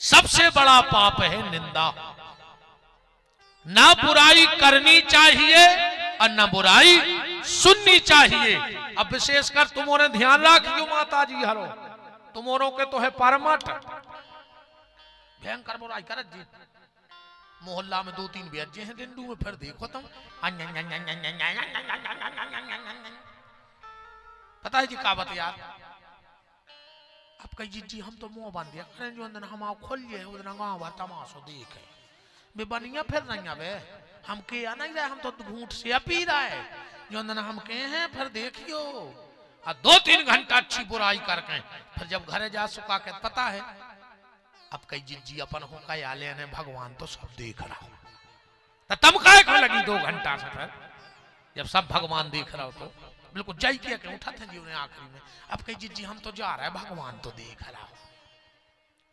सबसे बड़ा पाप है निंदा। ना बुराई करनी चाहिए और ना बुराई सुननी चाहिए। अब विशेषकर तुम्हारे ध्यान रखियो माता जी हरो, तुम्हारों के तो है परमठ भयंकर बुराई करत जी। मोहल्ला में 2-3 बेज्जे हैं दिंडू में, फिर देखो तुम पता है जी का बात यार। अब कही जी हम तो मुंह बांध दिया करें, जो अंदर हम आओ खोल लिए उधर गाँव भर तमाशो देखे बे बनिया फिर नहीं आवे। हम के आ नहीं रहे, हम तो घूंट से पी रहा है, जो अंदर हम के हैं फिर देखियो। और 2-3 घंटा अच्छी बुराई करके फिर जब घरे जा सुखा के पता है अब कई जिज्जी अपन हो का आले ने भगवान तो सब देख रहा हो, तो तम काय को लगी 2 घंटा से फिर जब सब भगवान देख रहा हो तो बिल्कुल जाई किया के उठा थे जी उन्हें आखिरी में। अब कई जिज्जी हम तो जा रहा है भगवान तो देख रहा हो,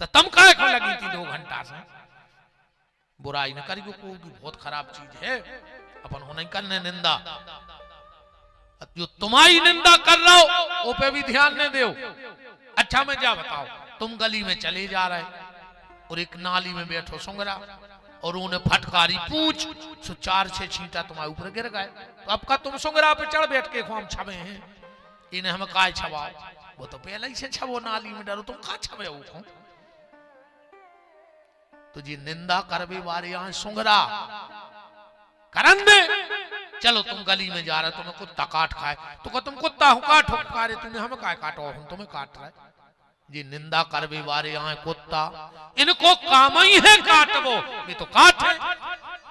तो तम काय को लगी थी 2 घंटा से। बुराई न करी, कोई बहुत खराब चीज है, अपन हो नहीं करने निंदा। जो तुम्हारी निंदा कर रहा हो वो पे भी ध्यान नहीं दो। अच्छा मैं क्या बताओ, तुम गली में चले जा रहे और एक नाली में बैठो सुंगरा और उन्हें फटकारी पूछ सो 4-6 छींटा तुम्हारे ऊपर गिर गए, तो अब का तुम सुंगरा पे चढ़ बैठ के हम छबे हैं, इन्हें हम काय छबाओ, वो तो पहले ही से छबो नाली में डरो, तुम का छबे हो। तो जी निंदा करबे वारे यहाँ सुंगरा करन दे। चलो तुम गली में जा रहे, तुम्हें कुत्ता काट खाए तो क्या तुम कुत्ता हो काटो कारे, तुम्हें हमें काय काटो, हम तुम्हें काट रहे जी। निंदा करबे वारे यहाँ कुत्ता, इनको काम ही है काटबो, ये तो काट है,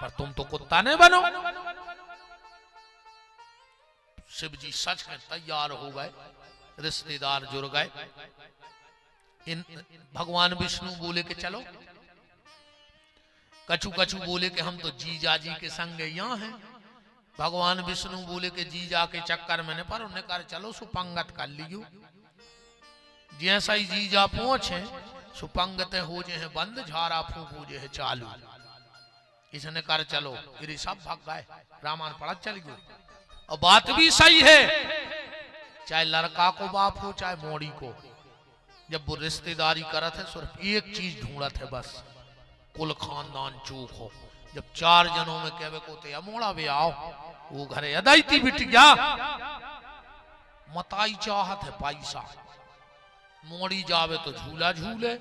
पर तुम तो कुत्ता नहीं बनो। शिव जी सच में तैयार हो गए, रिश्तेदार जुड़ गए। इन भगवान विष्णु बोले कि चलो, कछु कछु बोले कि हम तो जीजा जी के संग यहाँ हैं। भगवान विष्णु बोले कि जीजा के चक्कर में न पर, उन्हें कहा चलो सुपंगत कर लियो। जैसा ही जीजा पहुंचे सुपंगत हो जे है बंद, झाड़ा फूक हो जे है चालू। इसने कर चलो, फिर सब भाग गए, रामायण पढ़ा चल गयो। और बात भी सही है, चाहे लड़का को बाप हो चाहे मोड़ी को, जब वो रिश्तेदारी करत है सिर्फ एक चीज ढूंढत है बस, कुल खानदान चूक हो। जब 4 जनों में कहवे को ते अमोड़ा भी आओ, वो घरे अदायती बिटिया मताई चाहत है पैसा, मोड़ी जावे तो झूला झूले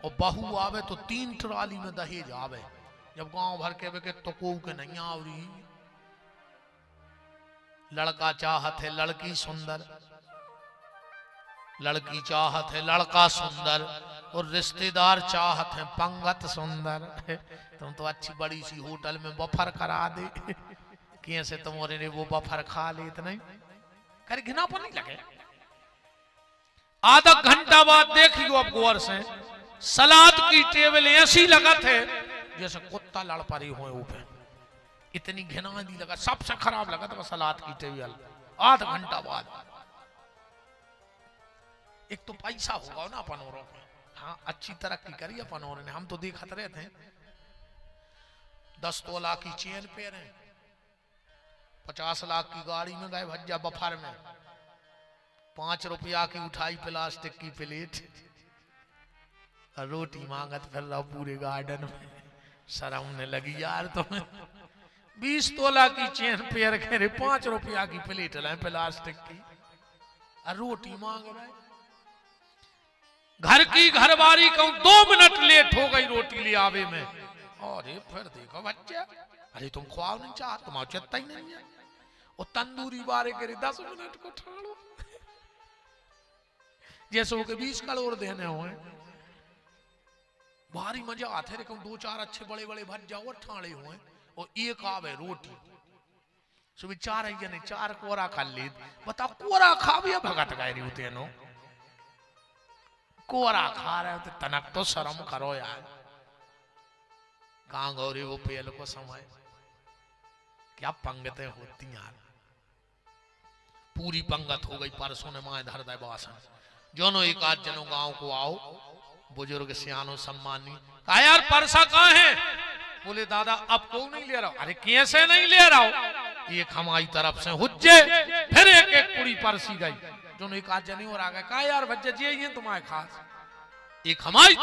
और बहू आवे तो 3 ट्राली में दहेज आवे। जब गांव भर के के तो को के नहीं आवरी। लड़का चाहत है लड़की सुंदर, लड़की चाहत है लड़का सुंदर, और रिश्तेदार चाहत है पंगत सुंदर। तुम तो अच्छी बड़ी सी होटल में बफर करा दे, कैसे तुम्हारे ने वो बफर खा ले, इतना कर घिनापन नहीं लगे। आधा घंटा बाद देखियो अब गौर से, सलाद की टेबल ऐसी लगत है जैसे कुत्ता लड़ पड़ी हुए ऊपर, इतनी घिना दी लगा, सबसे खराब लगा था सलाद की टेबल। आधा घंटा बाद एक तो पैसा होगा ना अपन औरों में, हाँ अच्छी तरक्की करी अपन औरों ने। हम तो देखते रहते हैं 10 तोला की चेन पे रहे, 50 लाख की गाड़ी में गए भज्जा बफर में, 5 रुपया की उठाई प्लास्टिक की प्लेट, रोटी मांगत फिर रहा पूरे गार्डन में। शर्म ने लगी यार तुम्हें, 20 तोला की चेन पे रखे, 5 रुपया की प्लेट लाए प्लास्टिक की, रोटी मांग रहे। घर की घरवारी कहूं 2 मिनट लेट हो गई रोटी ले आवे में, अरे फिर देखो बच्चा, अरे तुम खुआओ नहीं चाह, तुम चेता ही नहीं है। वो तंदूरी बारे करे 10 मिनट को ठाड़ो, जैसे हो के 20 करोड़ देने हुए। भारी मजा आते है, 2-4 अच्छे बड़े बड़े भज्जा और ठाड़े हुए, और एक आवे रोटी। सुबह 4 जने 4 कोरा खा ली, बताओ कोरा खा भी भगत गए होते नो, कोरा खा रहे हो तो तनक तो शर्म करो यार। कहां गौरी वो पेल को समय, क्या पंगतें होती यार। पूरी पंगत हो गई, परसों ने माए धर दे बासन, जोनो 1-8 जनों गांव को आओ, बुजुर्ग सियानो सम्मानी। कहा यार परसा कहाँ है? बोले दादा अब तो नहीं ले रहा। अरे कैसे नहीं ले रहा हो? एक हमारी तरफ से हुज्जे, फिर एक कुड़ी परसी गई, जो 1-8 जने और आ गए। कहा यार भज्जा जी ये तुम्हारे खास, एक हमारी